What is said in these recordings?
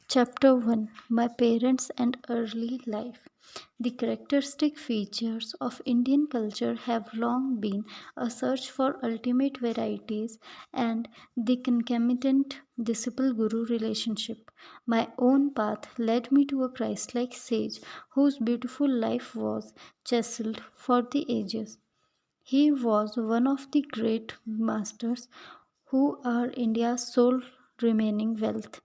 Chapter 1, My Parents and Early Life. The characteristic features of Indian culture have long been a search for ultimate varieties and the concomitant disciple guru relationship. My own path led me to a Christ like sage whose beautiful life was chiseled for the ages. He was one of the great masters who are India's sole remaining wealth.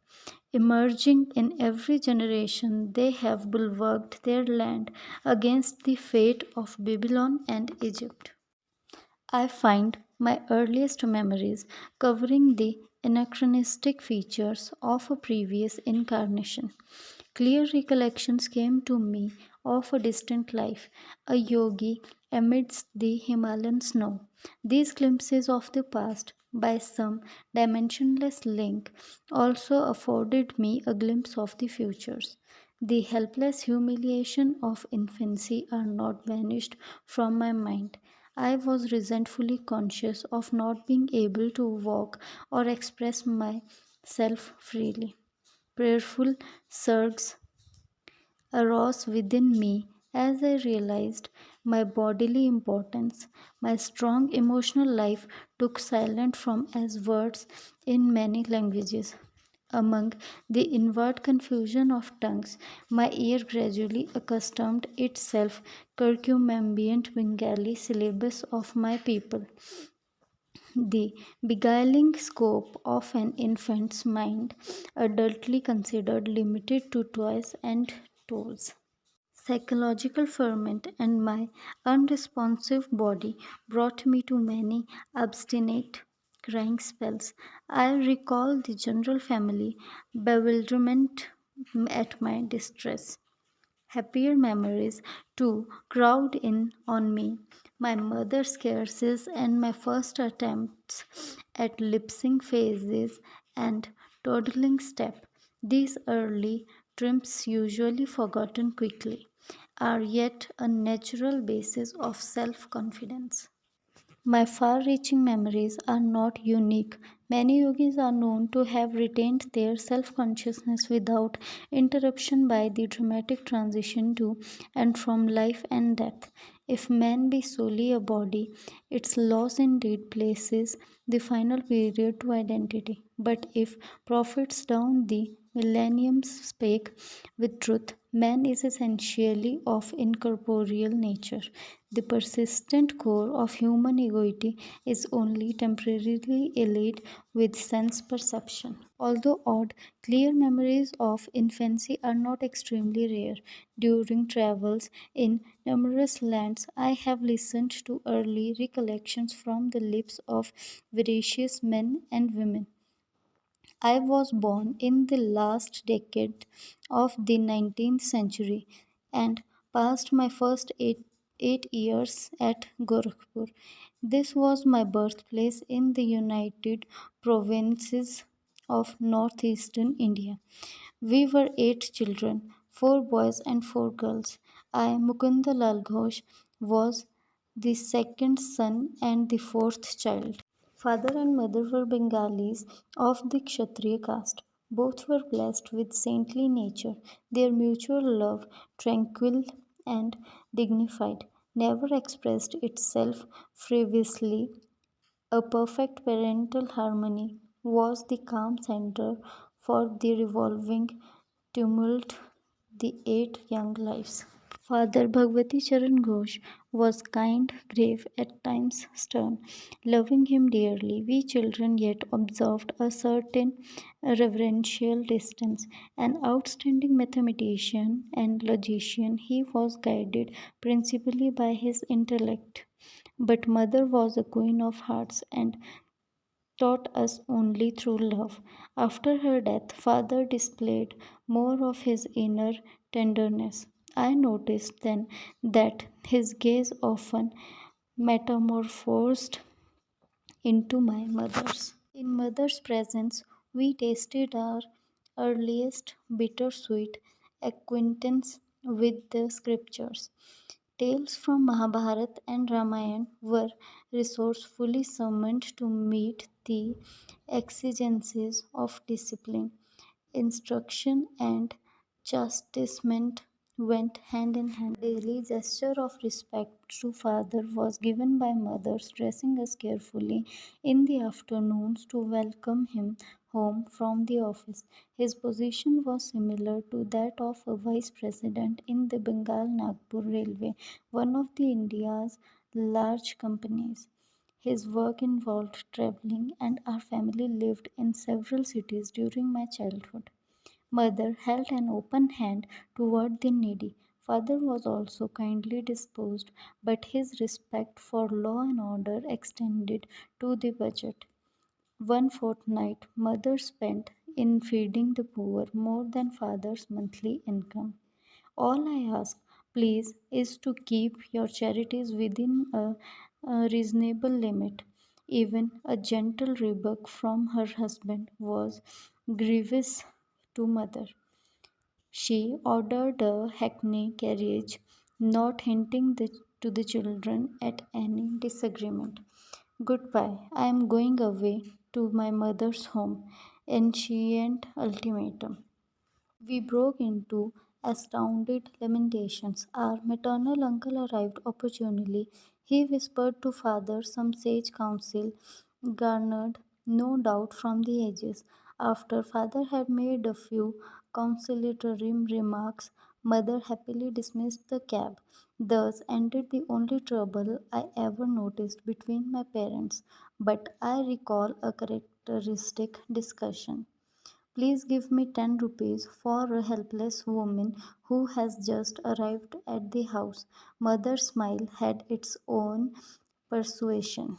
Emerging in every generation, they have bulwarked their land against the fate of Babylon and Egypt. I find my earliest memories covering the anachronistic features of a previous incarnation. Clear recollections came to me of a distant life, a yogi amidst the Himalayan snow. These glimpses of the past, by some dimensionless link, also afforded me a glimpse of the futures. The helpless humiliation of infancy are not vanished from my mind. I was resentfully conscious of not being able to walk or express myself freely. Prayerful surges arose within me as I realized my bodily importance. My strong emotional life took silent form as words in many languages. Among the inward confusion of tongues, my ear gradually accustomed itself circumambient Bengali syllabus of my people. The beguiling scope of an infant's mind, adultly considered limited to toys and toys. Psychological ferment and my unresponsive body brought me to many obstinate crying spells. I recall the general family bewilderment at my distress. Happier memories too crowd in on me. My mother's caresses and my first attempts at lip sync phases and toddling step. These early triumphs, usually forgotten quickly, are yet a natural basis of self confidence. My far reaching memories are not unique. Many yogis are known to have retained their self consciousness without interruption by the dramatic transition to and from life and death. If man be solely a body, its loss indeed places the final period to identity. But if prophets down the millenniums spake with truth, man is essentially of incorporeal nature. The persistent core of human egoity is only temporarily allied with sense perception. Although odd, clear memories of infancy are not extremely rare. During travels in numerous lands, I have listened to early recollections from the lips of veracious men and women. I was born in the last decade of the 19th century and passed my first eight years at Gorakhpur. This was my birthplace in the United Provinces of northeastern India. We were eight children, four boys and four girls. I, Mukunda Lal Ghosh, was the second son and the fourth child. Father and mother were Bengalis of the Kshatriya caste. Both were blessed with saintly nature. Their mutual love, tranquil and dignified, never expressed itself frivolously. A perfect parental harmony was the calm center for the revolving tumult the eight young lives. Father Bhagwati Charan Ghosh was kind, grave, at times stern. Loving him dearly, we children yet observed a certain reverential distance. An outstanding mathematician and logician, he was guided principally by his intellect. But mother was a queen of hearts and taught us only through love. After her death, father displayed more of his inner tenderness. I noticed then that his gaze often metamorphosed into my mother's. In mother's presence, we tasted our earliest bittersweet acquaintance with the scriptures. Tales from Mahabharata and Ramayana were resourcefully summoned to meet the exigencies of discipline. Instruction and chastisement went hand in hand. Daily gesture of respect to father was given by mothers dressing us carefully in the afternoons to welcome him home from the office. His position was similar to that of a vice president in the Bengal Nagpur Railway, one of the India's large companies. His work involved traveling, and our family lived in several cities during my childhood. Mother held an open hand toward the needy. Father was also kindly disposed, but his respect for law and order extended to the budget. One fortnight, mother spent in feeding the poor more than father's monthly income. All I ask, please, is to keep your charities within a reasonable limit. Even a gentle rebuke from her husband was grievous to mother. She ordered a hackney carriage, not hinting to the children at any disagreement. Goodbye, I am going away to my mother's home. Ancient ultimatum. We broke into astounded lamentations. Our maternal uncle arrived opportunely. He whispered to father some sage counsel, garnered no doubt from the ages. After father had made a few consolatory remarks, mother happily dismissed the cab. Thus ended the only trouble I ever noticed between my parents. But I recall a characteristic discussion. Please give me 10 rupees for a helpless woman who has just arrived at the house. Mother's smile had its own persuasion.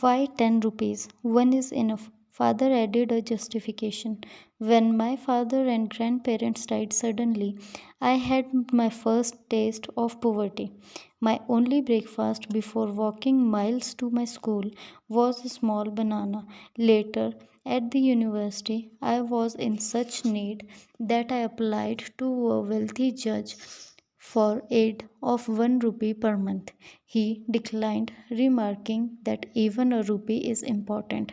Why 10 rupees? One is enough. Father added a justification. When my father and grandparents died suddenly, I had my first taste of poverty. My only breakfast before walking miles to my school was a small banana. Later, at the university, I was in such need that I applied to a wealthy judge for aid of 1 rupee per month. He declined, remarking that even a rupee is important.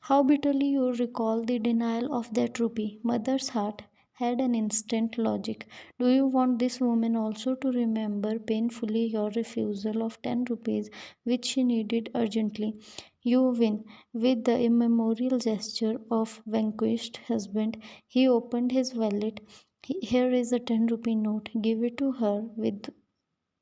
How bitterly you recall the denial of that rupee. Mother's heart had an instant logic. Do you want this woman also to remember painfully your refusal of 10 rupees, which she needed urgently? You win. With the immemorial gesture of vanquished husband, he opened his wallet. Here is a 10 rupee note. Give it to her with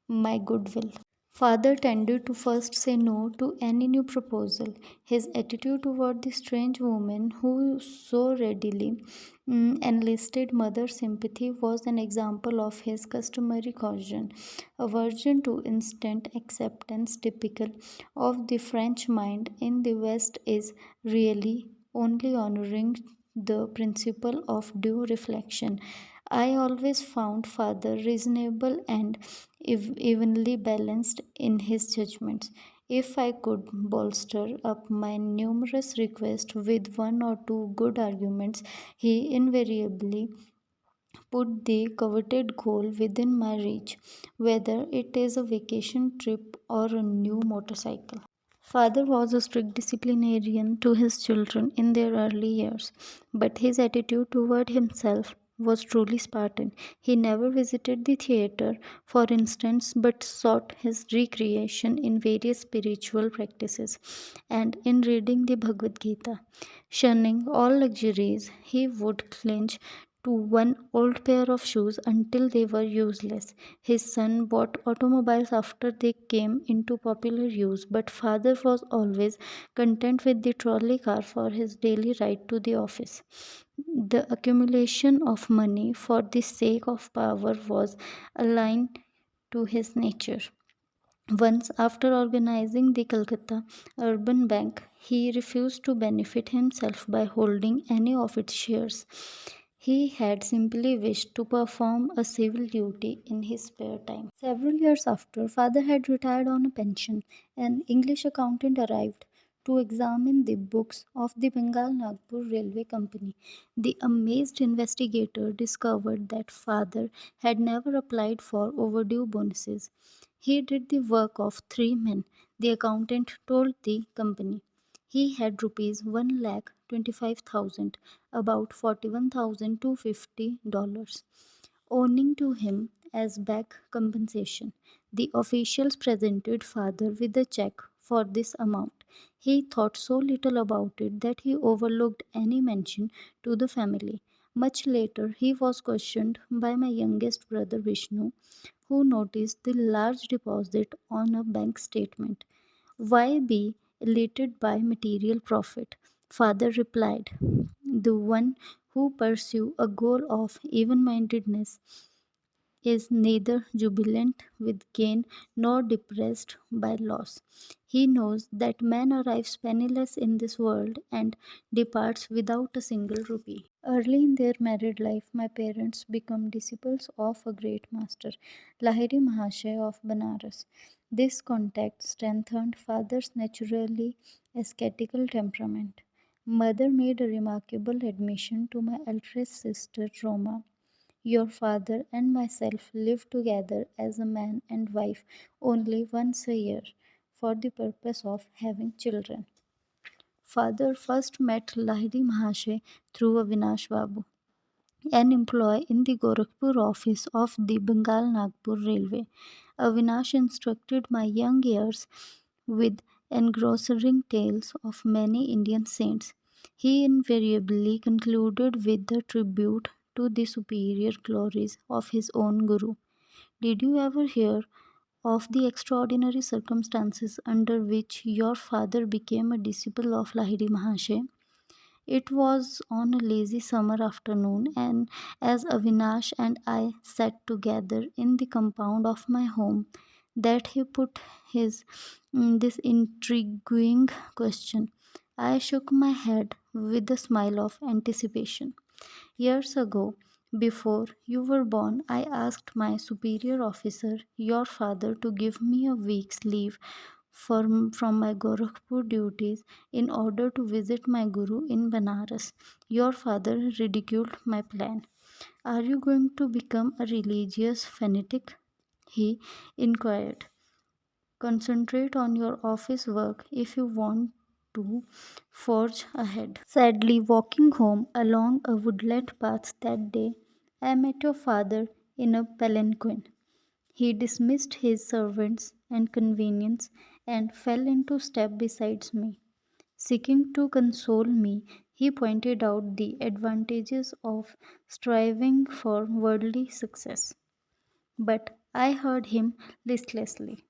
my goodwill. Father tended to first say no to any new proposal. His attitude toward the strange woman who so readily enlisted mother's sympathy was an example of his customary caution, aversion to instant acceptance typical of the French mind in the West is really only honoring the principle of due reflection. I always found father reasonable and evenly balanced in his judgments. If I could bolster up my numerous requests with one or two good arguments, he invariably put the coveted goal within my reach, whether it is a vacation trip or a new motorcycle. Father was a strict disciplinarian to his children in their early years, but his attitude toward himself was truly Spartan. He never visited the theater, for instance, but sought his recreation in various spiritual practices and in reading the Bhagavad Gita. Shunning all luxuries, he would cling to one old pair of shoes until they were useless. His son bought automobiles after they came into popular use, but father was always content with the trolley car for his daily ride to the office. The accumulation of money for the sake of power was aligned to his nature. Once, after organizing the Calcutta Urban Bank, he refused to benefit himself by holding any of its shares. He had simply wished to perform a civil duty in his spare time. Several years after, father had retired on a pension. An English accountant arrived to examine the books of the Bengal Nagpur Railway Company. The amazed investigator discovered that father had never applied for overdue bonuses. He did the work of 3 men, the accountant told the company. He had rupees 1 lakh $25,000, about $41,250, owing to him as back compensation. The officials presented father with a check for this amount. He thought so little about it that he overlooked any mention to the family. Much later, he was questioned by my youngest brother Vishnu, who noticed the large deposit on a bank statement. Why be elated by material profit? Father replied, the one who pursue a goal of even-mindedness is neither jubilant with gain nor depressed by loss. He knows that man arrives penniless in this world and departs without a single rupee. Early in their married life, my parents become disciples of a great master, Lahiri Mahasaya of Banaras. This contact strengthened father's naturally ascetical temperament. Mother made a remarkable admission to my eldest sister Roma. Your father and myself live together as a man and wife only once a year for the purpose of having children. Father first met Lahiri Mahasaya through Avinash Babu, an employee in the Gorakhpur office of the Bengal Nagpur Railway. Avinash instructed my young ears with engrossing tales of many Indian saints. He invariably concluded with the tribute to the superior glories of his own Guru. Did you ever hear of the extraordinary circumstances under which your father became a disciple of Lahiri Mahasaya? It was on a lazy summer afternoon, and as Avinash and I sat together in the compound of my home, that he put his this intriguing question. I shook my head with a smile of anticipation. Years ago, before you were born, I asked my superior officer, your father, to give me a week's leave from my Gorakhpur duties in order to visit my Guru in Banaras. Your father ridiculed my plan. Are you going to become a religious fanatic? He inquired. Concentrate on your office work if you want to forge ahead. Sadly, walking home along a woodland path that day, I met your father in a palanquin. He dismissed his servants and convenience and fell into step beside me. Seeking to console me, he pointed out the advantages of striving for worldly success. But I heard him listlessly.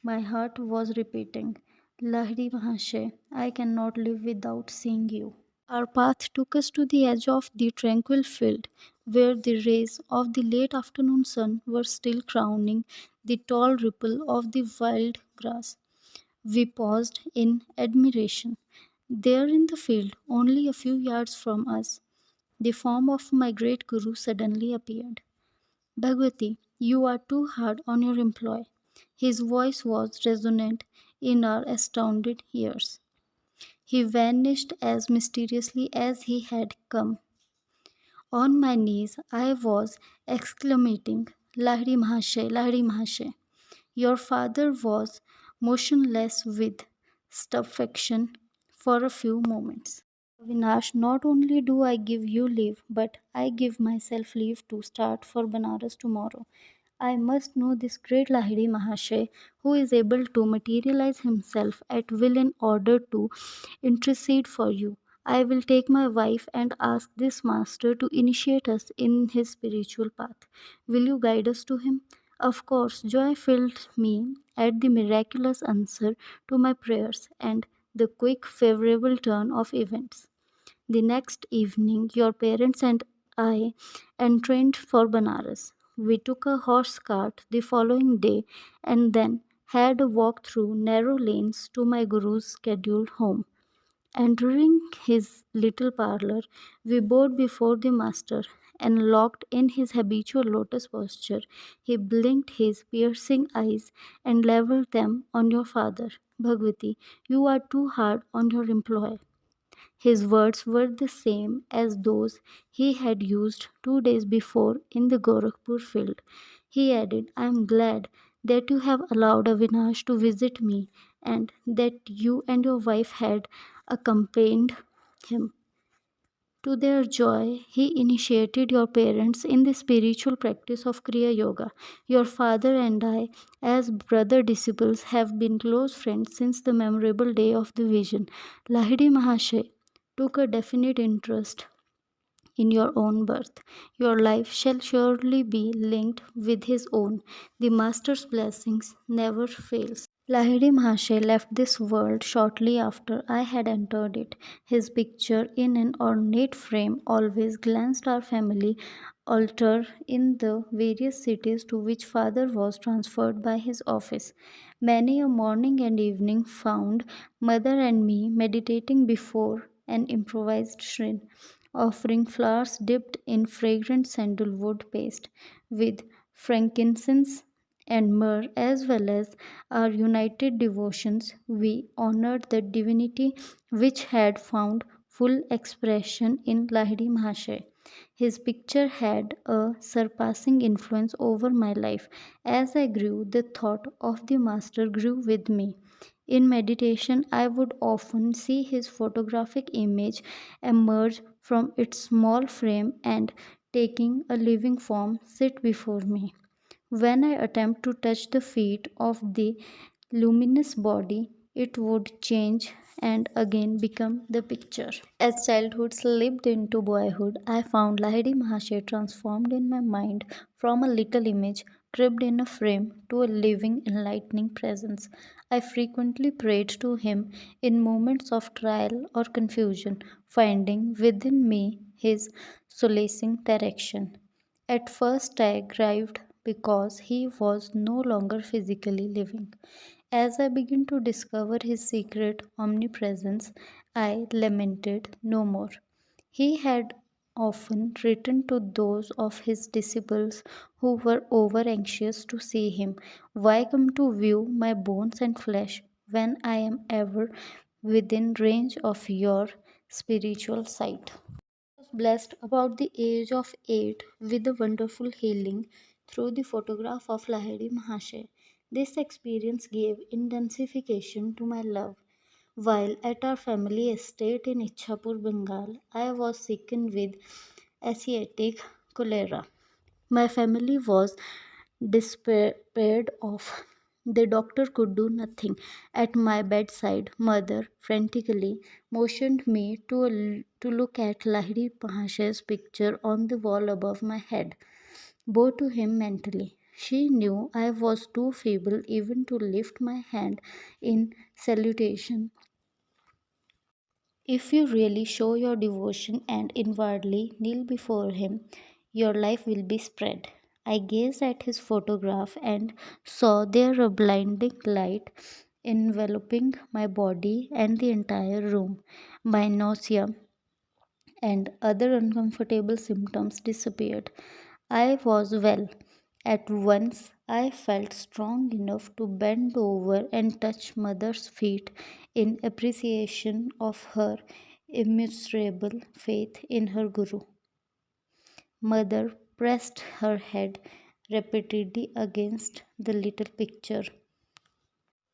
My heart was repeating, Lahiri Mahasaya, I cannot live without seeing you. Our path took us to the edge of the tranquil field, where the rays of the late afternoon sun were still crowning the tall ripple of the wild grass. We paused in admiration. There in the field, only a few yards from us, the form of my great Guru suddenly appeared. Bhagwati, you are too hard on your employee. His voice was resonant in our astounded ears. He vanished as mysteriously as he had come. On my knees, I was exclaiming, Lahiri Mahasaya, Lahiri Mahasaya. Your father was motionless with stupefaction for a few moments. Avinash, not only do I give you leave, but I give myself leave to start for Banaras tomorrow. I must know this great Lahiri Mahasaya who is able to materialize himself at will in order to intercede for you. I will take my wife and ask this master to initiate us in his spiritual path. Will you guide us to him? Of course, joy filled me at the miraculous answer to my prayers and the quick, favorable turn of events. The next evening, your parents and I entrained for Banaras. We took a horse cart the following day and then had a walk through narrow lanes to my Guru's scheduled home. Entering his little parlor, we bowed before the master and locked in his habitual lotus posture. He blinked his piercing eyes and leveled them on your father. Bhagwati, you are too hard on your employee. His words were the same as those he had used 2 days before in the Gorakhpur field. He added, I am glad that you have allowed Avinash to visit me and that you and your wife had accompanied him. To their joy, he initiated your parents in the spiritual practice of Kriya Yoga. Your father and I, as brother disciples, have been close friends since the memorable day of the vision. Lahiri Mahashay took a definite interest in your own birth. Your life shall surely be linked with his own. The Master's blessings never fails. Lahiri Mahashay left this world shortly after I had entered it. His picture in an ornate frame always glanced our family altar in the various cities to which father was transferred by his office. Many a morning and evening found mother and me meditating before an improvised shrine, offering flowers dipped in fragrant sandalwood paste with frankincense and myrrh, as well as our united devotions. We honored the divinity which had found full expression in Lahiri Mahashay. His picture had a surpassing influence over my life. As I grew, the thought of the Master grew with me. In meditation, I would often see his photographic image emerge from its small frame and, taking a living form, sit before me. When I attempt to touch the feet of the luminous body, it would change and again become the picture. As childhood slipped into boyhood, I found Lahiri Mahashay transformed in my mind from a little image trapped in a frame to a living, enlightening presence. I frequently prayed to him in moments of trial or confusion, finding within me his solacing direction. At first, I grieved because he was no longer physically living. As I began to discover his secret omnipresence, I lamented no more. He had often written to those of his disciples who were over anxious to see him, "Why come to view my bones and flesh when I am ever within range of your spiritual sight?" Was blessed about the age of 8 with a wonderful healing through the photograph of Lahiri Mahashay. This experience gave intensification to my love. While at our family estate in Ichhapur, Bengal, I was sicken with asiatic cholera. My family was despaired of. The doctor could do nothing. At my bedside, mother frantically motioned me to look at Lahiri Mahashay's picture on the wall above my head. Bow to him mentally. She knew I was too feeble even to lift my hand in salutation. If you really show your devotion and inwardly kneel before him, your life will be spread. I gazed at his photograph and saw there a blinding light enveloping my body and the entire room. My nausea and other uncomfortable symptoms disappeared. I was well. At once, I felt strong enough to bend over and touch mother's feet in appreciation of her immeasurable faith in her Guru. Mother pressed her head repeatedly against the little picture.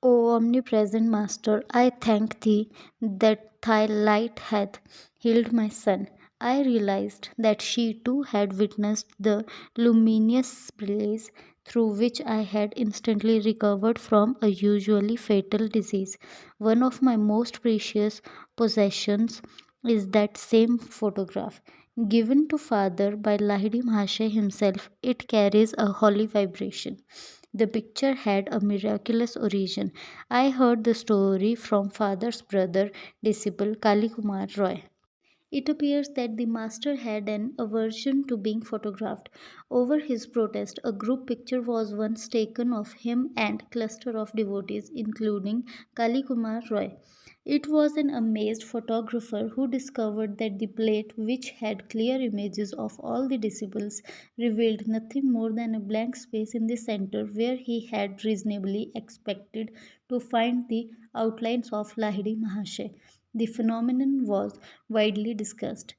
O omnipresent Master, I thank thee that thy light hath healed my son. I realized that she too had witnessed the luminous blaze through which I had instantly recovered from a usually fatal disease. One of my most precious possessions is that same photograph. Given to Father by Lahiri Mahashay himself, it carries a holy vibration. The picture had a miraculous origin. I heard the story from father's brother, disciple Kali Kumar Roy. It appears that the master had an aversion to being photographed. Over his protest, a group picture was once taken of him and cluster of devotees, including Kali Kumar Roy. It was an amazed photographer who discovered that the plate, which had clear images of all the disciples, revealed nothing more than a blank space in the center where he had reasonably expected to find the outlines of Lahiri Mahashay. The phenomenon was widely discussed.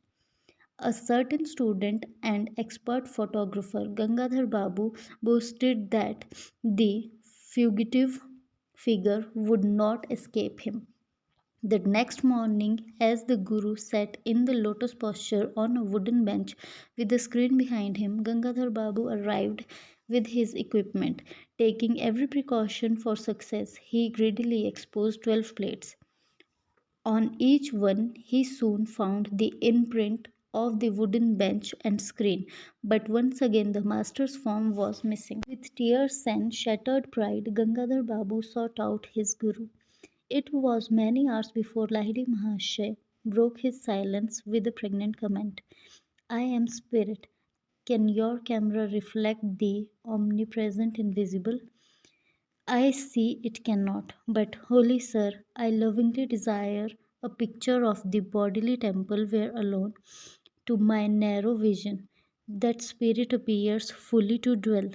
A certain student and expert photographer, Gangadhar Babu, boasted that the fugitive figure would not escape him. The next morning, as the Guru sat in the lotus posture on a wooden bench with the screen behind him, Gangadhar Babu arrived with his equipment. Taking every precaution for success, he greedily exposed 12 plates. On each one, he soon found the imprint of the wooden bench and screen, but once again the master's form was missing. With tears and shattered pride, Gangadhar Babu sought out his Guru. It was many hours before Lahiri Mahashay broke his silence with a pregnant comment. I am spirit. Can your camera reflect the omnipresent invisible? I see it cannot, but holy sir, I lovingly desire a picture of the bodily temple where alone, to my narrow vision, that spirit appears fully to dwell.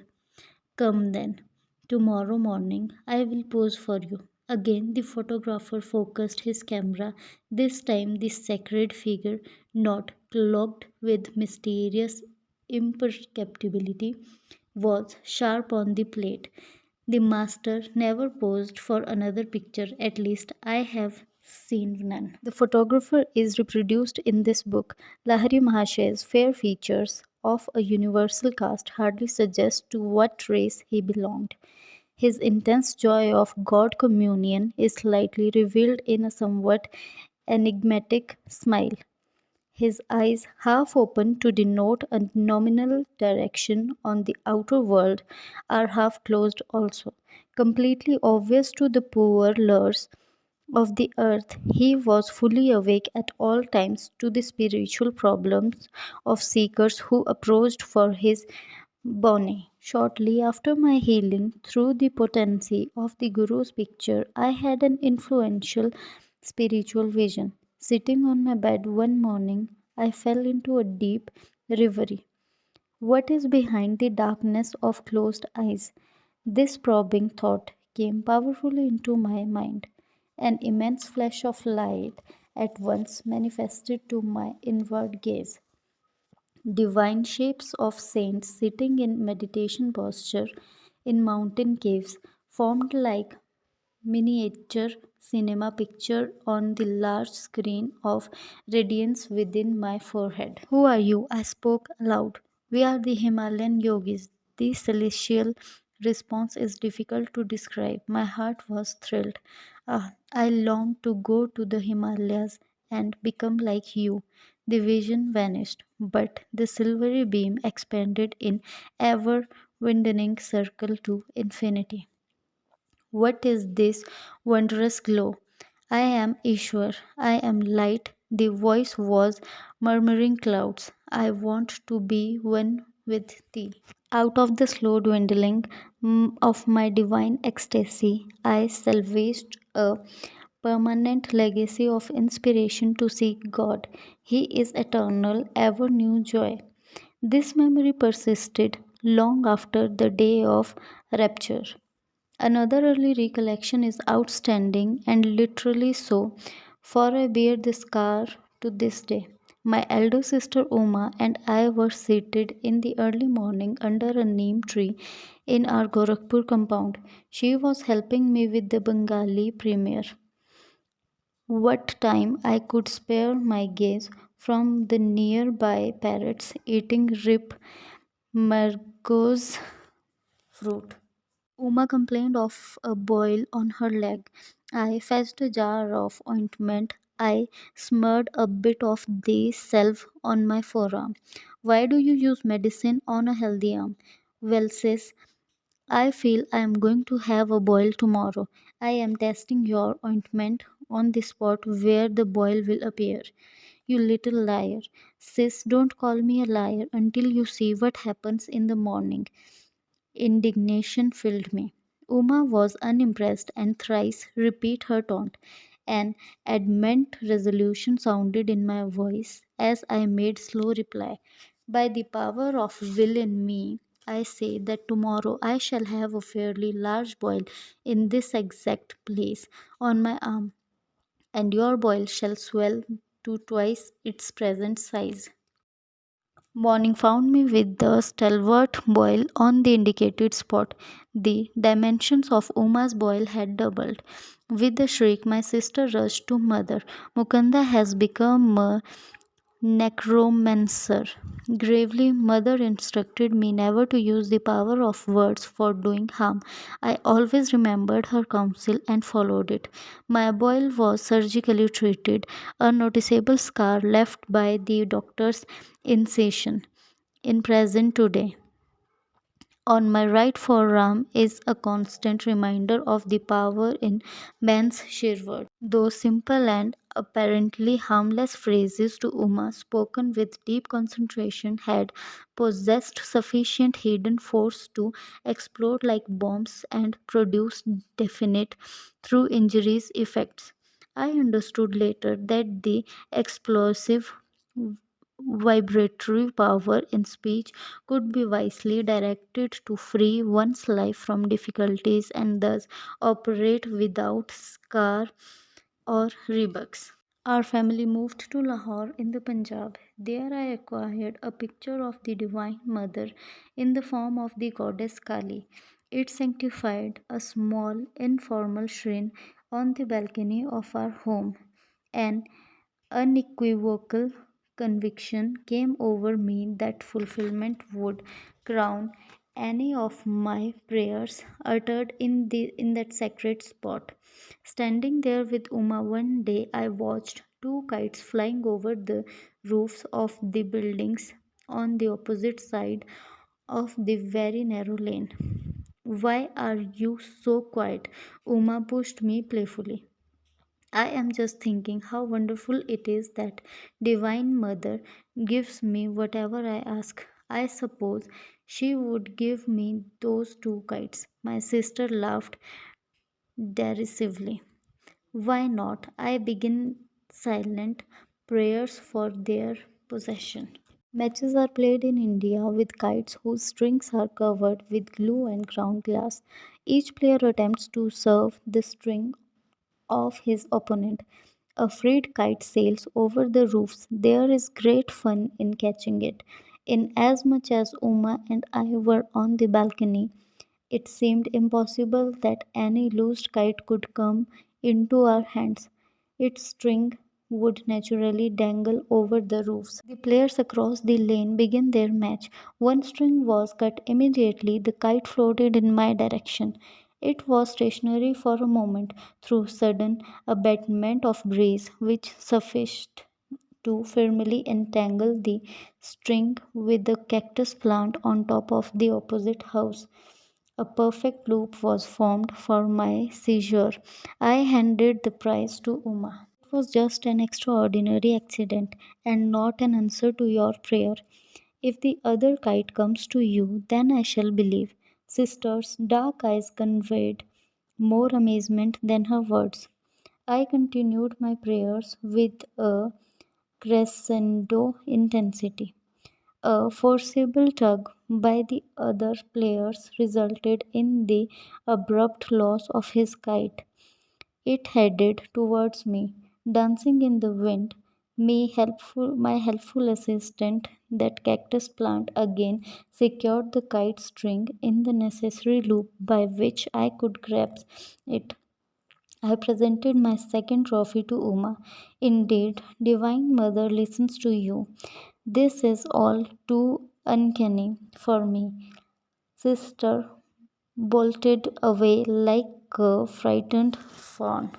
Come then, tomorrow morning I will pose for you. Again, the photographer focused his camera, this time the sacred figure, not clogged with mysterious imperceptibility, was sharp on the plate. The master never posed for another picture, at least I have seen none. The photographer is reproduced in this book. Lahari Mahashay's fair features of a universal caste hardly suggest to what race he belonged. His intense joy of God communion is slightly revealed in a somewhat enigmatic smile. His eyes, half open to denote a nominal direction on the outer world, are half closed also. Completely obvious to the poor lures of the earth, he was fully awake at all times to the spiritual problems of seekers who approached for his bounty. Shortly after my healing through the potency of the Guru's picture, I had an influential spiritual vision. Sitting on my bed one morning, I fell into a deep reverie. What is behind the darkness of closed eyes? This probing thought came powerfully into my mind. An immense flash of light at once manifested to my inward gaze. Divine shapes of saints sitting in meditation posture in mountain caves formed like miniature cinema picture on the large screen of radiance within my forehead. Who are you? I spoke aloud. We are the Himalayan yogis. The celestial response is difficult to describe. My heart was thrilled. Ah, I longed to go to the Himalayas and become like you. The vision vanished, but the silvery beam expanded in ever widening circle to infinity. What is this wondrous glow? I am Ishwar. I am light. The voice was murmuring clouds. I want to be one with thee. Out of the slow dwindling of my divine ecstasy, I salvaged a permanent legacy of inspiration to seek God. He is eternal, ever new joy. This memory persisted long after the day of rapture. Another early recollection is outstanding and literally so, for I bear the scar to this day. My elder sister Uma and I were seated in the early morning under a neem tree in our Gorakhpur compound. She was helping me with the Bengali premiere. What time I could spare my gaze from the nearby parrots eating rip Margot's fruit. Uma complained of a boil on her leg. I fetched a jar of ointment. I smeared a bit of the salve on my forearm. Why do you use medicine on a healthy arm? Well, sis, I feel I am going to have a boil tomorrow. I am testing your ointment on the spot where the boil will appear. You little liar. Sis, don't call me a liar until you see what happens in the morning. Indignation filled me. Uma was unimpressed and thrice repeat her taunt. An adamant resolution sounded in my voice as I made slow reply. By the power of will in me, I say that tomorrow I shall have a fairly large boil in this exact place on my arm, and your boil shall swell to twice its present size. Morning found me with the stalwart boil on the indicated spot. The dimensions of Uma's boil had doubled. With a shriek, my sister rushed to mother. Mukunda has become a necromancer. Gravely, mother instructed me never to use the power of words for doing harm. I always remembered her counsel and followed it. My boil was surgically treated, a noticeable scar left by the doctor's incision. In present today, on my right forearm is a constant reminder of the power in man's sheer word. Those simple and apparently harmless phrases to Uma, spoken with deep concentration, had possessed sufficient hidden force to explode like bombs and produce definite, through injuries, effects. I understood later that the explosive vibratory power in speech could be wisely directed to free one's life from difficulties and thus operate without scar or rebucks. Our family moved to Lahore in the Punjab. There I acquired a picture of the Divine Mother in the form of the goddess Kali. It sanctified a small, informal shrine on the balcony of our home. An unequivocal conviction came over me that fulfillment would crown any of my prayers uttered in that sacred spot. Standing there with Uma one day, I watched two kites flying over the roofs of the buildings on the opposite side of the very narrow lane. Why are you so quiet? Uma pushed me playfully. I am just thinking how wonderful it is that Divine Mother gives me whatever I ask. I suppose she would give me those two kites. My sister laughed derisively. Why not? I begin silent prayers for their possession. Matches are played in India with kites whose strings are covered with glue and ground glass. Each player attempts to serve the string of his opponent. A freed kite sails over the roofs. There is great fun in catching it. Inasmuch as Uma and I were on the balcony, it seemed impossible that any loosed kite could come into our hands. Its string would naturally dangle over the roofs. The players across the lane began their match. One string was cut immediately. The kite floated in my direction. It was stationary for a moment through sudden abatement of breeze, which sufficed to firmly entangle the string with the cactus plant on top of the opposite house. A perfect loop was formed for my seizure. I handed the prize to Uma. It was just an extraordinary accident and not an answer to your prayer. If the other kite comes to you, then I shall believe. Sister's dark eyes conveyed more amazement than her words. I continued my prayers with a crescendo intensity. A forcible tug by the other players resulted in the abrupt loss of his kite. It headed towards me, dancing in the wind. My helpful assistant, that cactus plant, again secured the kite string in the necessary loop by which I could grasp it. I presented my second trophy to Uma. Indeed, Divine Mother listens to you. This is all too uncanny for me. Sister bolted away like a frightened fawn.